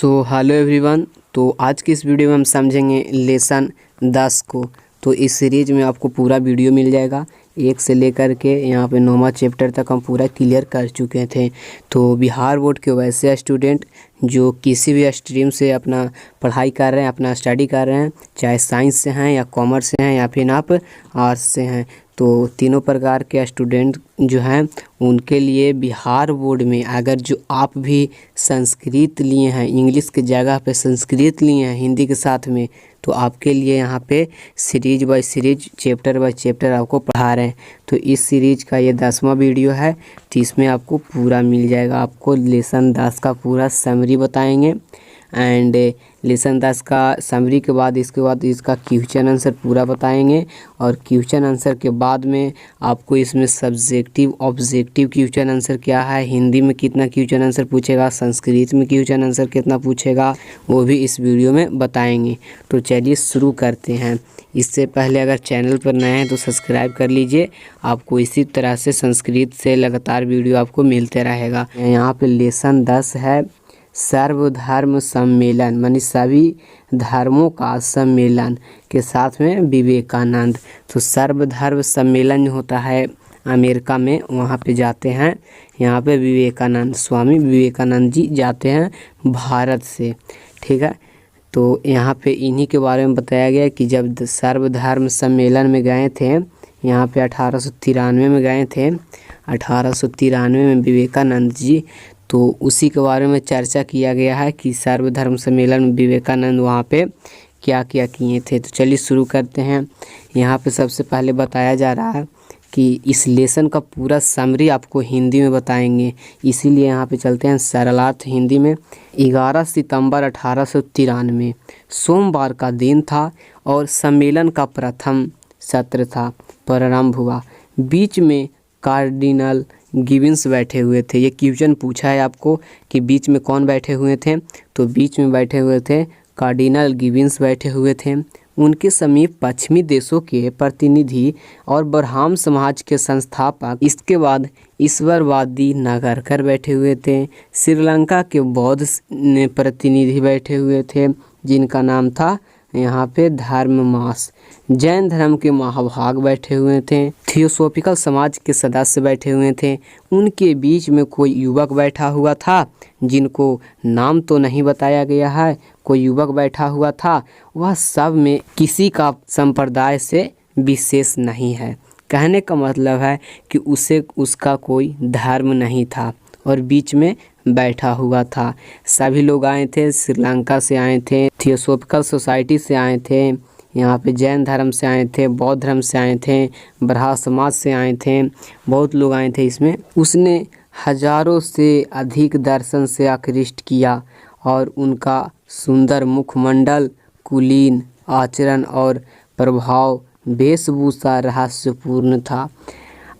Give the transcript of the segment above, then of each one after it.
Hello everyone. तो आज की इस वीडियो में हम समझेंगे लेसन 10 को। तो इस सीरीज में आपको पूरा वीडियो मिल जाएगा, 1 से लेकर के यहाँ पे 9वां चैप्टर तक हम पूरा क्लियर कर चुके थे। तो बिहार बोर्ड के वैसे स्टूडेंट जो किसी भी स्ट्रीम से अपना पढ़ाई कर रहे हैं, अपना स्टडी कर रहे हैं, चाहे साइंस से हैं या कॉमर्स से हैं या फिर आप आर्ट्स से हैं, तो तीनों प्रकार के स्टूडेंट जो हैं उनके लिए बिहार बोर्ड में अगर जो आप भी संस्कृत लिए हैं, इंग्लिश की जगह पे संस्कृत लिए हैं हिंदी के साथ में, तो आपके लिए यहाँ पे series by series chapter by chapter आपको पढ़ा रहे हैं। तो इस सीरीज का ये 10वां वीडियो है, तो इसमें आपको पूरा मिल जाएगा। आपको लेसन 10 का पूरा समरी बताएंगे एंड लेसन 10 का समरी के बाद इसके बाद इसका क्वेश्चन आंसर पूरा बताएंगे। और क्वेश्चन आंसर के बाद में आपको इसमें सब्जेक्टिव ऑब्जेक्टिव क्वेश्चन आंसर क्या है, हिंदी में कितना क्वेश्चन आंसर पूछेगा, संस्कृत में क्वेश्चन आंसर कितना पूछेगा, वो भी इस वीडियो में बताएंगे। तो चलिए शुरू करते हैं। इससे पहले अगर चैनल पर नए हैं तो सब्सक्राइब कर लीजिए, आपको इसी तरह से संस्कृत से लगातार वीडियो आपको मिलते रहेगा। यहाँ पे लेसन 10 है सर्वधर्म सम्मेलन, मानी सभी धर्मों का सम्मेलन के साथ में विवेकानंद। तो सर्वधर्म सम्मेलन होता है अमेरिका में, वहाँ पे जाते हैं यहाँ पे विवेकानंद, स्वामी विवेकानंद जी जाते हैं भारत से, ठीक है। तो यहाँ पे इन्हीं के बारे में बताया गया कि जब सर्वधर्म सम्मेलन में गए थे, यहाँ पे 1893 में गए थे, 1893 में विवेकानंद जी, तो उसी के बारे में चर्चा किया गया है कि सर्वधर्म सम्मेलन में विवेकानंद वहाँ पे क्या क्या किए थे। तो चलिए शुरू करते हैं। यहाँ पे सबसे पहले बताया जा रहा है कि इस लेसन का पूरा समरी आपको हिंदी में बताएंगे, इसीलिए यहाँ पे चलते हैं सरलार्थ हिंदी में। 11 सितंबर 1893 सोमवार का दिन था और सम्मेलन का प्रथम सत्र था, प्रारंभ हुआ। बीच में कार्डिनल गिब्बन्स बैठे हुए थे। ये क्वेश्चन पूछा है आपको कि बीच में कौन बैठे हुए थे, तो बीच में बैठे हुए थे कार्डिनल गिब्बन्स बैठे हुए थे। उनके समीप पश्चिमी देशों के प्रतिनिधि और ब्राह्म समाज के संस्थापक, इसके बाद ईश्वरवादी नागरकर बैठे हुए थे। श्रीलंका के बौद्ध प्रतिनिधि बैठे हुए थे जिनका नाम था यहाँ पे धर्ममास। जैन धर्म के महाभाग बैठे हुए थे। थियोसॉफिकल समाज के सदस्य बैठे हुए थे। उनके बीच में कोई युवक बैठा हुआ था जिनको नाम तो नहीं बताया गया है, कोई युवक बैठा हुआ था, वह सब में किसी का संप्रदाय से विशेष नहीं है। कहने का मतलब है कि उसे उसका कोई धर्म नहीं था और बीच में बैठा हुआ था। सभी लोग आए थे, श्रीलंका से आए थे, थियोसॉफिकल सोसाइटी से आए थे, यहाँ पे जैन धर्म से आए थे, बौद्ध धर्म से आए थे, ब्राह्मण समाज से आए थे, बहुत लोग आए थे इसमें। उसने हजारों से अधिक दर्शन से आकृष्ट किया और उनका सुंदर मुखमंडल, कुलीन आचरण और प्रभाव वेशभूषा रहस्यपूर्ण था।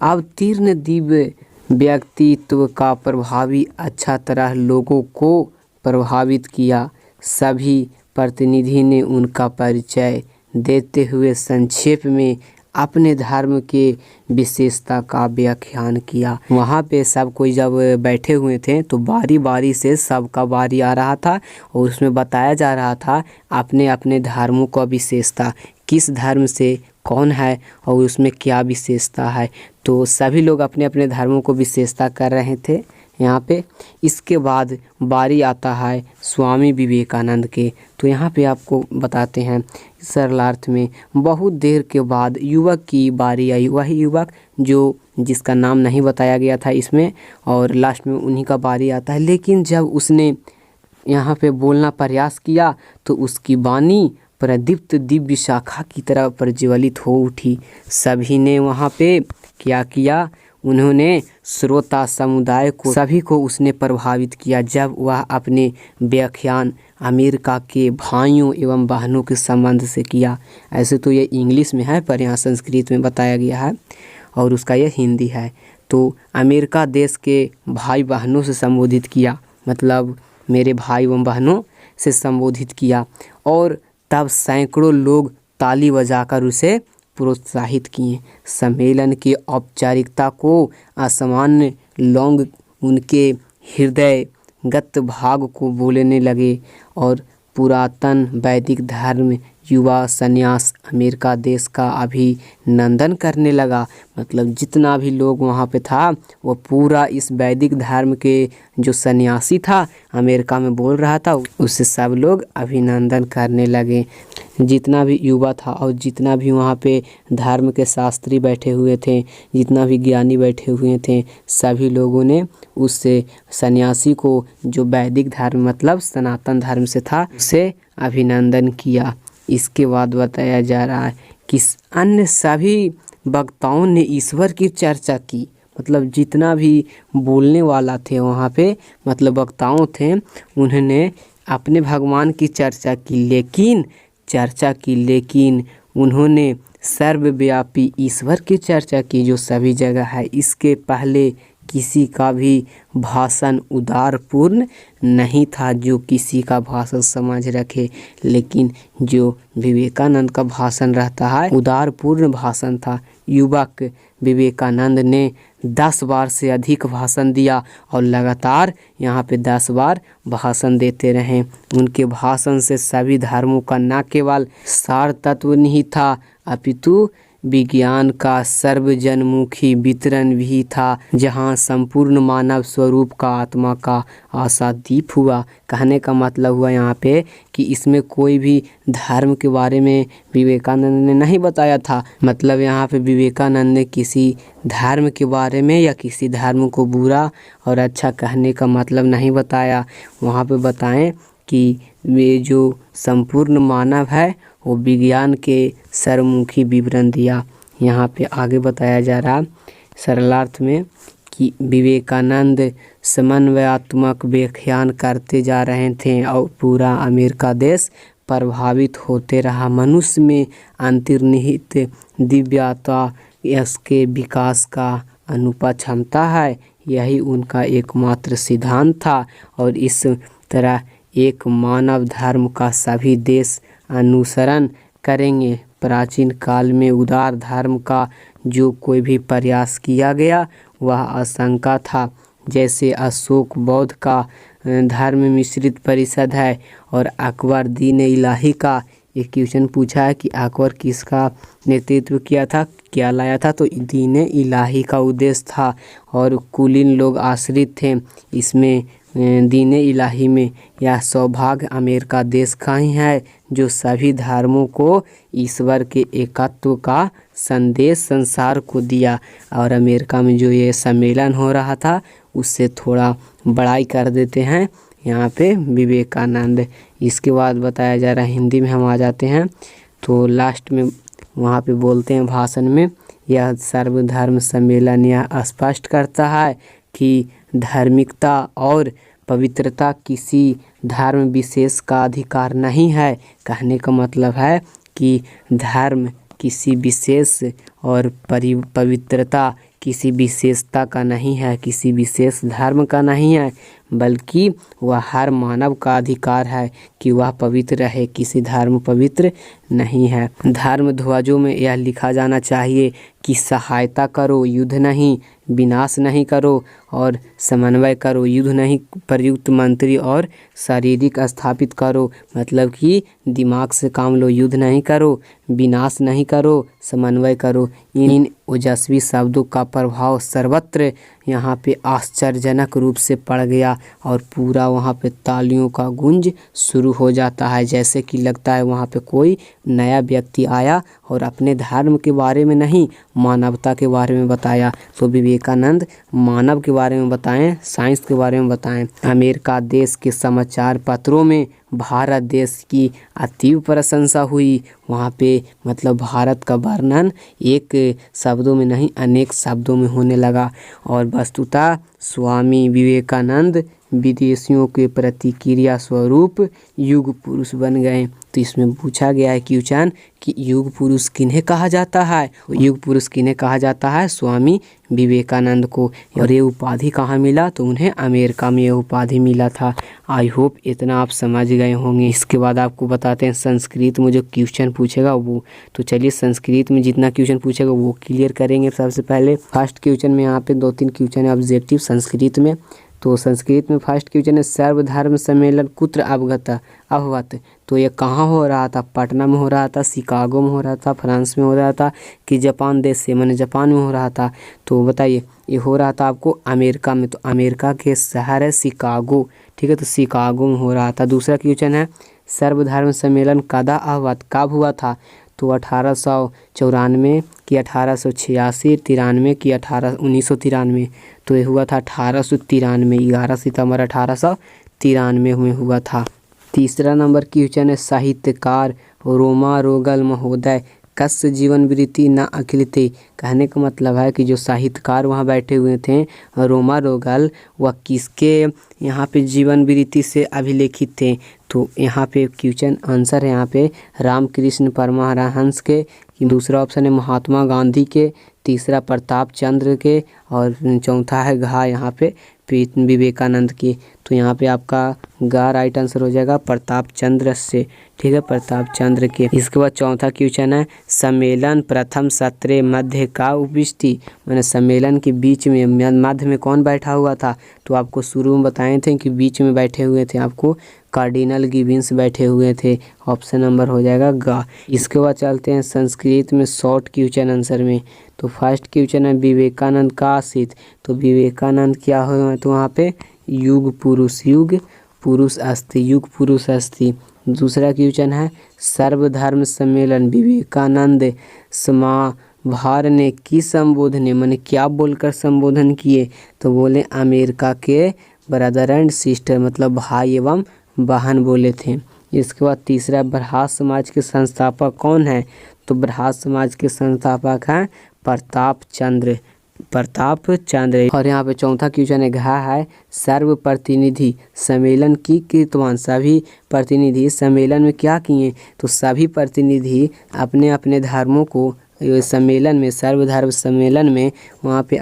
अवतीर्ण दिव्य व्यक्तित्व का प्रभावी अच्छा तरह लोगों को प्रभावित किया। सभी प्रतिनिधि ने उनका परिचय देते हुए संक्षेप में अपने धर्म के विशेषता का व्याख्यान किया। वहाँ पे सब कोई जब बैठे हुए थे तो बारी बारी से सबका बारी आ रहा था और उसमें बताया जा रहा था अपने अपने धर्मों का विशेषता, किस धर्म से कौन है और उसमें क्या विशेषता है। तो सभी लोग अपने अपने धर्मों को विशेषता कर रहे थे यहाँ पे। इसके बाद बारी आता है स्वामी विवेकानंद के। तो यहाँ पे आपको बताते हैं सरलार्थ में, बहुत देर के बाद युवक की बारी आई। वही युवक जो जिसका नाम नहीं बताया गया था इसमें, और लास्ट में उन्हीं का बारी आता है। लेकिन जब उसने यहाँ पे बोलना प्रयास किया तो उसकी वाणी प्रदीप्त दिव्य शाखा की तरह प्रज्वलित हो उठी। सभी ने वहाँ पे क्या किया, उन्होंने श्रोता समुदाय को, सभी को उसने प्रभावित किया जब वह अपने व्याख्यान अमेरिका के भाइयों एवं बहनों के संबंध से किया। ऐसे तो ये इंग्लिश में है पर यहाँ संस्कृत में बताया गया है और उसका ये हिंदी है। तो अमेरिका देश के भाई बहनों से संबोधित किया, मतलब मेरे भाई एवं बहनों से संबोधित किया। और तब सैकड़ों लोग ताली बजाकर उसे प्रोत्साहित किए। सम्मेलन की औपचारिकता को असामान्य लोग उनके हृदय गत भाग को बोलने लगे और पुरातन वैदिक धर्म युवा संन्यास अमेरिका देश का अभिनंदन करने लगा। मतलब जितना भी लोग वहाँ पे था वो पूरा इस वैदिक धर्म के जो सन्यासी था अमेरिका में बोल रहा था उससे सब लोग अभिनंदन करने लगे। जितना भी युवा था और जितना भी वहाँ पे धर्म के शास्त्री बैठे हुए थे, जितना भी ज्ञानी बैठे हुए थे, सभी लोगों ने उस सन्यासी को जो वैदिक धर्म मतलब सनातन धर्म से था उसे अभिनंदन किया। इसके बाद बताया जा रहा है कि अन्य सभी वक्ताओं ने ईश्वर की चर्चा की। मतलब जितना भी बोलने वाला थे वहाँ पे मतलब वक्ताओं थे उन्होंने अपने भगवान की चर्चा की, लेकिन उन्होंने सर्वव्यापी ईश्वर की चर्चा की जो सभी जगह है। इसके पहले किसी का भी भाषण उदारपूर्ण नहीं था जो किसी का भाषण समझ रखे, लेकिन जो विवेकानंद का भाषण रहता है उदारपूर्ण भाषण था। युवक विवेकानंद ने 10 बार से अधिक भाषण दिया और लगातार यहाँ पे 10 बार भाषण देते रहे। उनके भाषण से सभी धर्मों का न केवल सार तत्व नहीं था अपितु विज्ञान का सर्वजनमुखी वितरण भी था, जहाँ संपूर्ण मानव स्वरूप का आत्मा का आशादीप हुआ। कहने का मतलब हुआ यहाँ पे कि इसमें कोई भी धर्म के बारे में विवेकानंद ने नहीं बताया था। मतलब यहाँ पे विवेकानंद ने किसी धर्म के बारे में या किसी धर्म को बुरा और अच्छा कहने का मतलब नहीं बताया। वहाँ पे बताएं कि वे जो संपूर्ण मानव है वो विज्ञान के सर्वमुखी विवरण दिया। यहाँ पे आगे बताया जा रहा सरलार्थ में कि विवेकानंद समन्वयात्मक व्याख्यान करते जा रहे थे और पूरा अमेरिका देश प्रभावित होते रहा। मनुष्य में अंतर्निहित दिव्यता इसके विकास का अनुपा क्षमता है, यही उनका एकमात्र सिद्धांत था और इस तरह एक मानव धर्म का सभी देश अनुसरण करेंगे। प्राचीन काल में उदार धर्म का जो कोई भी प्रयास किया गया वह आशंका था। जैसे अशोक बौद्ध का धर्म मिश्रित परिषद है और अकबर दीन इलाही का एक क्वेश्चन पूछा है कि अकबर किसका नेतृत्व किया था, क्या लाया था, तो दीन इलाही का उद्देश्य था और कुलीन लोग आश्रित थे इसमें दीन इलाही में। यह सौभाग्य अमेरिका देश का ही है जो सभी धर्मों को ईश्वर के एकत्व का संदेश संसार को दिया। और अमेरिका में जो ये सम्मेलन हो रहा था उससे थोड़ा बड़ाई कर देते हैं यहाँ पे विवेकानंद। इसके बाद बताया जा रहा है, हिंदी में हम आ जाते हैं तो लास्ट में वहाँ पे बोलते हैं भाषण में, यह सर्वधर्म सम्मेलन यह स्पष्ट करता है कि धार्मिकता और पवित्रता किसी धर्म विशेष का अधिकार नहीं है। कहने का मतलब है कि धर्म किसी विशेष और पवित्रता किसी विशेषता का नहीं है, किसी विशेष धर्म का नहीं है, बल्कि वह हर मानव का अधिकार है कि वह पवित्र रहे। किसी धर्म पवित्र नहीं है। धर्म ध्वजों में यह लिखा जाना चाहिए कि सहायता करो, युद्ध नहीं, विनाश नहीं करो और समन्वय करो। युद्ध नहीं, प्रयुक्त मंत्री और शारीरिक स्थापित करो। मतलब कि दिमाग से काम लो। युद्ध नहीं करो, विनाश नहीं करो, समन्वय करो। इन ओजस्वी शब्दों का प्रभाव सर्वत्र यहाँ पे आश्चर्यजनक रूप से पड़ गया और पूरा वहाँ पे तालियों का गूंज शुरू हो जाता है। जैसे कि लगता है वहाँ पे कोई नया व्यक्ति आया और अपने धर्म के बारे में नहीं मानवता के बारे में बताया। तो विवेकानंद मानव के बारे में बताएं, साइंस के बारे में बताएं। अमेरिका देश के समाचार पत्रों में भारत देश की अतीव प्रशंसा हुई। वहाँ पे मतलब भारत का वर्णन एक शब्दों में नहीं अनेक शब्दों में होने लगा और वस्तुतः स्वामी विवेकानंद विदेशियों के प्रतिक्रिया स्वरूप युग पुरुष बन गए। तो इसमें पूछा गया है क्वेश्चन कि युग पुरुष किन्हें कहा जाता है। युग पुरुष किन्हें कहा जाता है? स्वामी विवेकानंद को। और ये उपाधि कहाँ मिला? तो उन्हें अमेरिका में ये उपाधि मिला था। आई होप इतना आप समझ गए होंगे। इसके बाद आपको बताते हैं संस्कृत में जो क्वेश्चन पूछेगा वो। तो चलिए संस्कृत में जितना क्वेश्चन पूछेगा वो क्लियर करेंगे। सबसे पहले फर्स्ट क्वेश्चन में यहाँ पे 2-3 क्वेश्चन है ऑब्जेक्टिव संस्कृत में। तो संस्कृत में फर्स्ट क्वेश्चन है सर्वधर्म सम्मेलन कुत्र अभवत। तो ये कहाँ हो रहा था? पटना में हो रहा था, शिकागो में हो रहा था, फ्रांस में हो रहा था कि जापान देश से, मैंने जापान में हो रहा था। तो बताइए ये हो रहा था आपको अमेरिका में। तो अमेरिका के शहर है शिकागो, ठीक है, तो शिकागो में हो रहा था। दूसरा क्वेश्चन है सर्वधर्म सम्मेलन कदा अभवत, कब हुआ था? तो 1894 कि 1886, 93 कि 1993। तो ये हुआ था 1893, 11 सितंबर 1893 में हुआ था। तीसरा नंबर क्वेश्चन है साहित्यकार रोमा रोगल महोदय कस्य जीवन वृत्ति न अखिलते। कहने का मतलब है कि जो साहित्यकार वहाँ बैठे हुए थे रोमा रोगल, वह किसके यहाँ पे जीवन वृत्ति से अभिलेखित थे? तो यहाँ पे क्वेश्चन आंसर है यहाँ पे रामकृष्ण परमहंस के, दूसरा ऑप्शन है महात्मा गांधी के, तीसरा प्रताप चंद्र के, और चौथा है घा यहाँ पे विवेकानंद की। तो यहाँ पे आपका गा राइट आंसर हो जाएगा प्रताप चंद्र से, ठीक है, प्रताप चंद्र के। इसके बाद चौथा क्वेश्चन है सम्मेलन प्रथम सत्र मध्य का उपविष्टि, मैंने सम्मेलन के बीच में मध्य में कौन बैठा हुआ था? तो आपको शुरू में बताए थे कि बीच में बैठे हुए थे आपको कार्डिनल गिब्बन्स बैठे हुए थे, ऑप्शन नंबर हो जाएगा गा। इसके बाद चलते हैं संस्कृत में शॉर्ट क्वेश्चन आंसर में। तो फर्स्ट क्वेश्चन है विवेकानंद का आशित। तो विवेकानंद क्या हो? तो वहाँ पे युग पुरुष अस्थि। दूसरा क्वेश्चन है सर्वधर्म सम्मेलन विवेकानंद समाभार ने किस संबोधन मैंने क्या बोलकर संबोधन किए? तो बोले अमेरिका के ब्रदर एंड सिस्टर, मतलब भाई एवं बहन बोले थे। इसके बाद तीसरा बृहद समाज के संस्थापक कौन है? तो बृहद समाज के संस्थापक हैं प्रताप चंद्र। और यहाँ पे चौथा क्वेश्चन है घा है सर्व प्रतिनिधि सम्मेलन की कीर्तवान। सभी प्रतिनिधि सम्मेलन में क्या किए? तो सभी प्रतिनिधि अपने अपने धर्मों को सम्मेलन में, सर्वधर्म सम्मेलन में वहाँ पे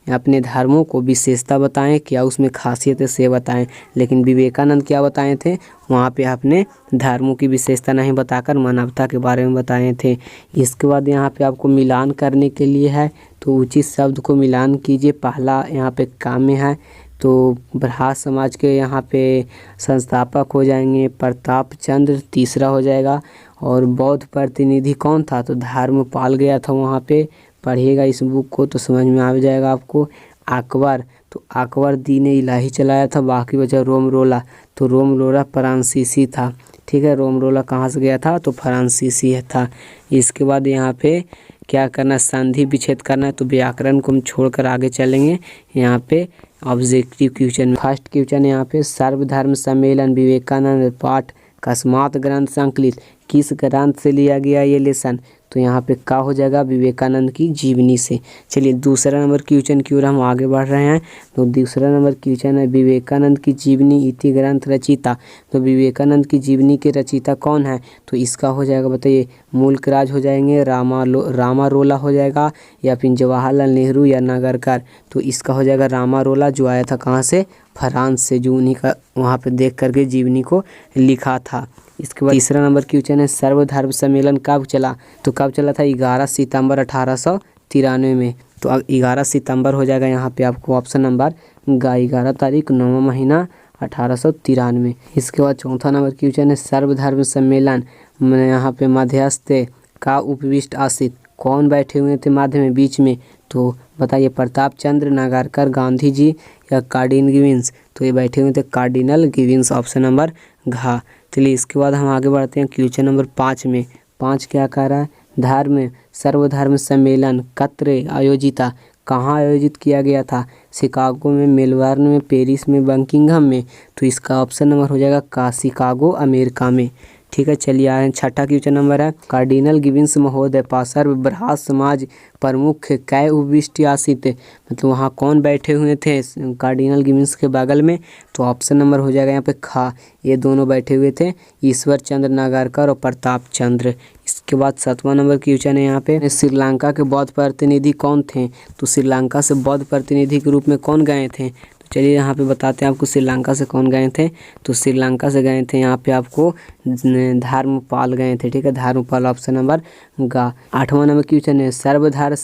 अपने धर्मों को विशेषता बताएं, क्या उसमें खासियत से बताएं। लेकिन विवेकानंद क्या बताए थे? वहाँ पे अपने धर्मों की विशेषता नहीं बताकर मानवता के बारे में बताए थे। इसके बाद यहाँ पे आपको मिलान करने के लिए है, तो उचित शब्द को मिलान कीजिए। पहला यहाँ पे काम्य है, तो बृहद समाज के यहाँ पे संस्थापक हो जाएंगे प्रताप चंद्र, तीसरा हो जाएगा। और बौद्ध प्रतिनिधि कौन था? तो धर्मपाल गया था वहाँ पे, पढ़िएगा इस बुक को तो समझ में आ जाएगा आपको। अकबर, तो अकबर दीन इलाही चलाया था। बाकी बचा रोम रोला, तो रोम रोला फ्रांसीसी था, ठीक है। रोम रोला कहाँ से गया था? तो फ्रांसीसी था। इसके बाद यहाँ पे क्या करना, संधि विच्छेद करना है। तो व्याकरण को हम छोड़कर आगे चलेंगे। यहाँ पे ऑब्जेक्टिव क्वेश्चन, फर्स्ट क्वेश्चन यहाँ पे सर्वधर्म सम्मेलन विवेकानंद पाठ कस्मात ग्रंथ संकलित, किस ग्रंथ से लिया गया ये लेसन? तो यहाँ पे क्या हो जाएगा? विवेकानंद की जीवनी से। चलिए दूसरा नंबर क्वेश्चन की ओर हम आगे बढ़ रहे हैं। तो दूसरा नंबर क्वेश्चन है विवेकानंद की जीवनी इति ग्रंथ रचिता। तो विवेकानंद की जीवनी के रचिता कौन है? तो इसका हो जाएगा बताइए मुल्कराज हो जाएंगे, रामारोला हो जाएगा, या फिर जवाहरलाल नेहरू या नागरकर। तो इसका हो जाएगा रामारोला, जो आया था कहाँ से? फ्रांस से, जो उन्हीं का वहाँ पे देख करके जीवनी को लिखा था। इसके बाद तीसरा नंबर क्वेश्चन है सर्वधर्म सम्मेलन कब चला? तो कब चला था? 11 सितंबर 1893 में। तो 11 सितंबर हो जाएगा यहाँ पे आपको ऑप्शन नंबर गा, 11 तारीख 9वां महीना 1893। इसके बाद चौथा नंबर क्वेश्चन है सर्वधर्म सम्मेलन में यहाँ पे मध्यस्थ का उपविष्ट आशित, कौन बैठे हुए थे मध्य में, बीच में? तो बताइए प्रताप चंद्र, नागरकर, गांधी जी या कार्डिनल गिब्बन्स? तो ये बैठे हुए थे कार्डिनल गिब्बन्स, ऑप्शन नंबर घा। चलिए इसके बाद हम आगे बढ़ते हैं क्वेश्चन नंबर 5 में। 5 क्या कह रहा है? सर्वधर्म सम्मेलन कत्र आयोजिता, कहाँ आयोजित किया गया था? शिकागो में, मेलबर्न में, पेरिस में, बकिंघम में। तो इसका ऑप्शन नंबर हो जाएगा का शिकागो, अमेरिका में, ठीक है। चलिए आए छठा क्वेश्चन नंबर है कार्डिनल गिब्बन्स महोदय पार्श्व बृहद समाज प्रमुख कै उपविष्ट आशित, मतलब वहाँ कौन बैठे हुए थे कार्डिनल गिब्बन्स के बगल में? तो ऑप्शन नंबर हो जाएगा यहाँ पे खा, ये दोनों बैठे हुए थे ईश्वर चंद्र नागरकर और प्रताप चंद्र। इसके बाद 7वां नंबर क्वेश्चन है यहाँ पे श्रीलंका के बौद्ध प्रतिनिधि कौन थे? तो श्रीलंका से बौद्ध प्रतिनिधि के रूप में कौन गए थे? तो चलिए यहाँ पे बताते हैं आपको श्रीलंका से कौन गए थे। तो श्रीलंका से गए थे यहाँ पे आपको धर्मपाल गए थे, ठीक है, धर्मपाल ऑप्शन नंबर गा। 8वां नंबर क्वेश्चन है, सर्वधर्म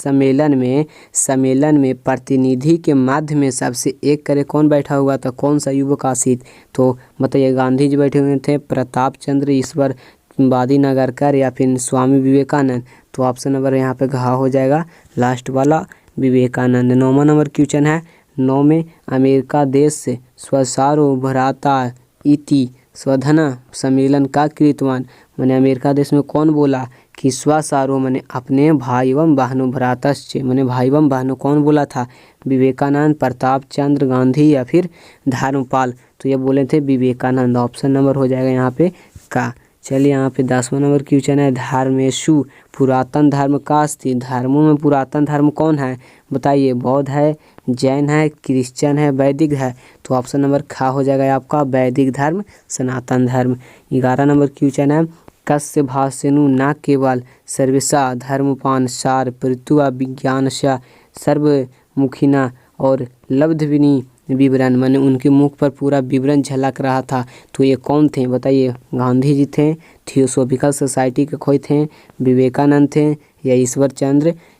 सम्मेलन में प्रतिनिधि के माध्यम में सबसे एक करे कौन बैठा हुआ था, कौन सा युवक आसित। तो बताइए गांधी जी बैठे हुए थे, प्रताप चंद्र, ईश्वर वादी नागरकर या फिर स्वामी विवेकानंद। तो ऑप्शन नंबर यहाँ पे घा हो जाएगा लास्ट वाला, विवेकानंद। 9वां नंबर क्वेश्चन है, 9 में अमेरिका देश से स्वसार्वभौमता इति स्वधना सम्मेलन का कृतवान। मैंने अमेरिका देश में कौन बोला कि स्वसार्वभौम मैंने अपने भाई एवं बहनों भ्रातश्च मैंने भाई एवं बहनों, कौन बोला था, विवेकानंद, प्रताप चंद्र, गांधी या फिर धर्मपाल। तो ये बोले थे विवेकानंद, ऑप्शन नंबर हो जाएगा यहाँ पे का। चलिए यहाँ पे 10वां नंबर क्वेश्चन है, धर्मेशु पुरातन धर्म का अस्ति। धर्मों में पुरातन धर्म कौन है, बताइए, बौद्ध है, जैन है, क्रिश्चियन है, वैदिक है। तो ऑप्शन नंबर खा हो जाएगा आपका वैदिक धर्म, सनातन धर्म। 11 नंबर क्वेश्चन है, कस्य भाषेनु न केवल सर्वेशा धर्मपान सार पृथ्वा विज्ञानशा सर्वमुखिना और लब्धविनी विवरण, मैंने उनके मुख पर पूरा विवरण झलक रहा था। तो ये कौन थे, बताइए, गांधी जी थे, थियोसॉफिकल सोसाइटी के कोई थे, विवेकानंद थे या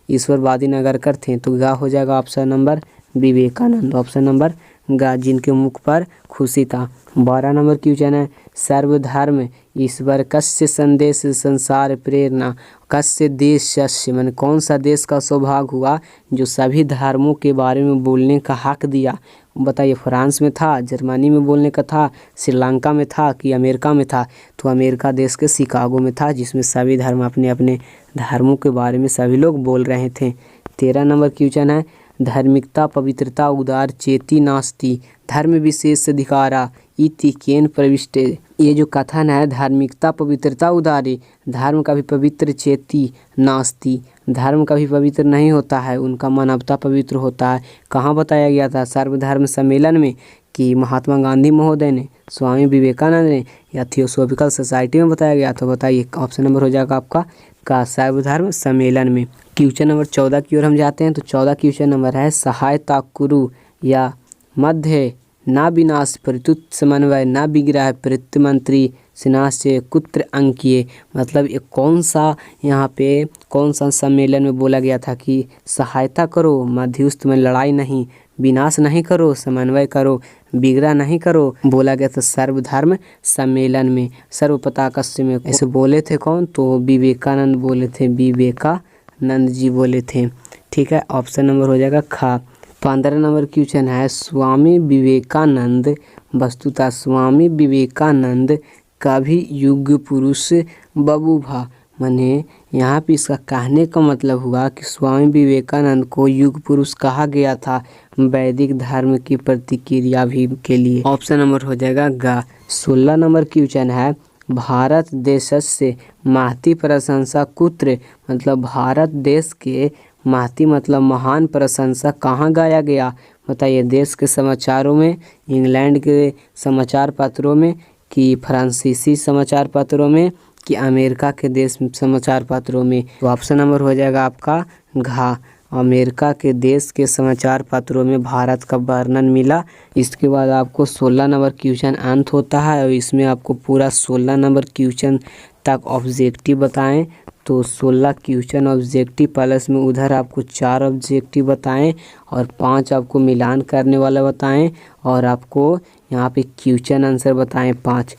ईश्वरवादी नागरकर थे। तो गा हो जाएगा option number Vivekananda, option number गा, जिनके मुख पर खुशी था। 12 नंबर क्वेश्चन है, सर्वधर्म ईश्वर कस्य संदेश संसार प्रेरणा कस्य देशस्य, मैंने कौन सा देश का सौभाग्य हुआ जो सभी धर्मों के बारे में बोलने का हक दिया। बताइए, फ्रांस में था, जर्मनी में बोलने का था, श्रीलंका में था कि अमेरिका में था। तो अमेरिका देश के शिकागो में था, जिसमें सभी धर्म अपने अपने धर्मों के बारे में सभी लोग बोल रहे थे। 13 नंबर क्वेश्चन है, धार्मिकता पवित्रता उदार चेती नास्ति धर्म विशेष अधिकारा इति केन प्रविष्टे। ये जो कथन है, धार्मिकता पवित्रता उदारी, धर्म का भी पवित्र चेती नास्ति, धर्म का भी पवित्र नहीं होता है, उनका मानवता पवित्र होता है। कहाँ बताया गया था, सर्वधर्म सम्मेलन में कि महात्मा गांधी महोदय ने, स्वामी विवेकानंद ने या थियोसॉफिकल सोसाइटी में बताया गया। तो बताइए, ऑप्शन नंबर हो जाएगा आपका का सर्वधर्म सम्मेलन में। क्वेश्चन नंबर 14 की ओर हम जाते हैं। तो 14 क्वेश्चन नंबर है, सहायता कुरु या मध्य ना विनाश प्रत्युत समन्वय ना विग्रह प्रतिमंत्री सिनाश्य कुत्र अंकीय। मतलब ये कौन सा यहाँ पे कौन सा सम्मेलन में बोला गया था कि सहायता करो, मध्यस्थ में लड़ाई नहीं, विनाश नहीं करो, समन्वय करो, विग्रह नहीं करो, बोला गया था सर्वधर्म सम्मेलन में, सर्वपताकस्य में। ऐसे बोले थे कौन, तो विवेकानंद बोले थे, विवेकानंद जी बोले थे, ठीक है, ऑप्शन नंबर हो जाएगा खा। 15 नंबर क्वेश्चन है, स्वामी विवेकानंद वस्तुतः स्वामी विवेकानंद का भी युग पुरुष बबूभा। माने यहाँ पे इसका कहने का मतलब हुआ कि स्वामी विवेकानंद को युग पुरुष कहा गया था वैदिक धर्म की प्रतिक्रिया भी के लिए। ऑप्शन नंबर हो जाएगा गा। 16 नंबर क्वेश्चन है, भारत देशस्य महती प्रशंसा कुत्र। मतलब भारत देश के महती मतलब महान प्रशंसा कहाँ गाया गया, बताइए, देश के समाचारों में, इंग्लैंड के समाचार पत्रों में कि फ्रांसीसी समाचार पत्रों में कि अमेरिका के देश समाचार पत्रों में। तो ऑप्शन नंबर हो जाएगा आपका घा, अमेरिका के देश के समाचार पत्रों में भारत का वर्णन मिला। इसके बाद आपको 16 नंबर क्वेश्चन अंत होता है और इसमें आपको पूरा 16 नंबर क्वेश्चन तक ऑब्जेक्टिव बताएं। तो 16 क्वेश्चन ऑब्जेक्टिव प्लस में उधर आपको 4 ऑब्जेक्टिव बताएं और 5 आपको मिलान करने वाला बताएं और आपको यहाँ पे क्वेश्चन आंसर बताएं 5।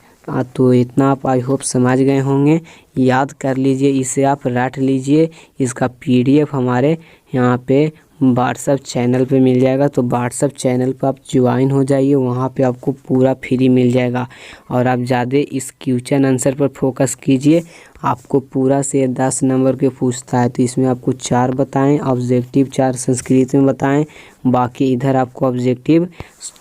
तो इतना आप आई होप समझ गए होंगे, याद कर लीजिए, इसे आप रट लीजिए। इसका PDF हमारे यहाँ पे व्हाट्सएप चैनल पे मिल जाएगा। तो व्हाट्सएप चैनल पे आप ज्वाइन हो जाइए, वहाँ पे आपको पूरा फ्री मिल जाएगा। और आप ज़्यादा इस क्वेश्चन आंसर पर फोकस कीजिए, आपको पूरा से 10 नंबर के पूछता है। तो इसमें आपको 4 बताएं ऑब्जेक्टिव, 4 संस्कृत में बताएं, बाकी इधर आपको ऑब्जेक्टिव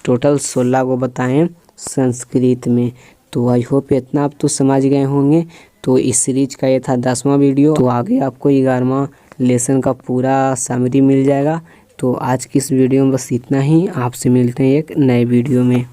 टोटल 16 को बताएं संस्कृत में। तो आई होप इतना आप तो समझ गए होंगे। तो इस सीरीज का ये था 10वां वीडियो। तो आगे आपको 11वां लेसन का पूरा समरी मिल जाएगा। तो आज की इस वीडियो में बस इतना ही, आपसे मिलते हैं एक नए वीडियो में।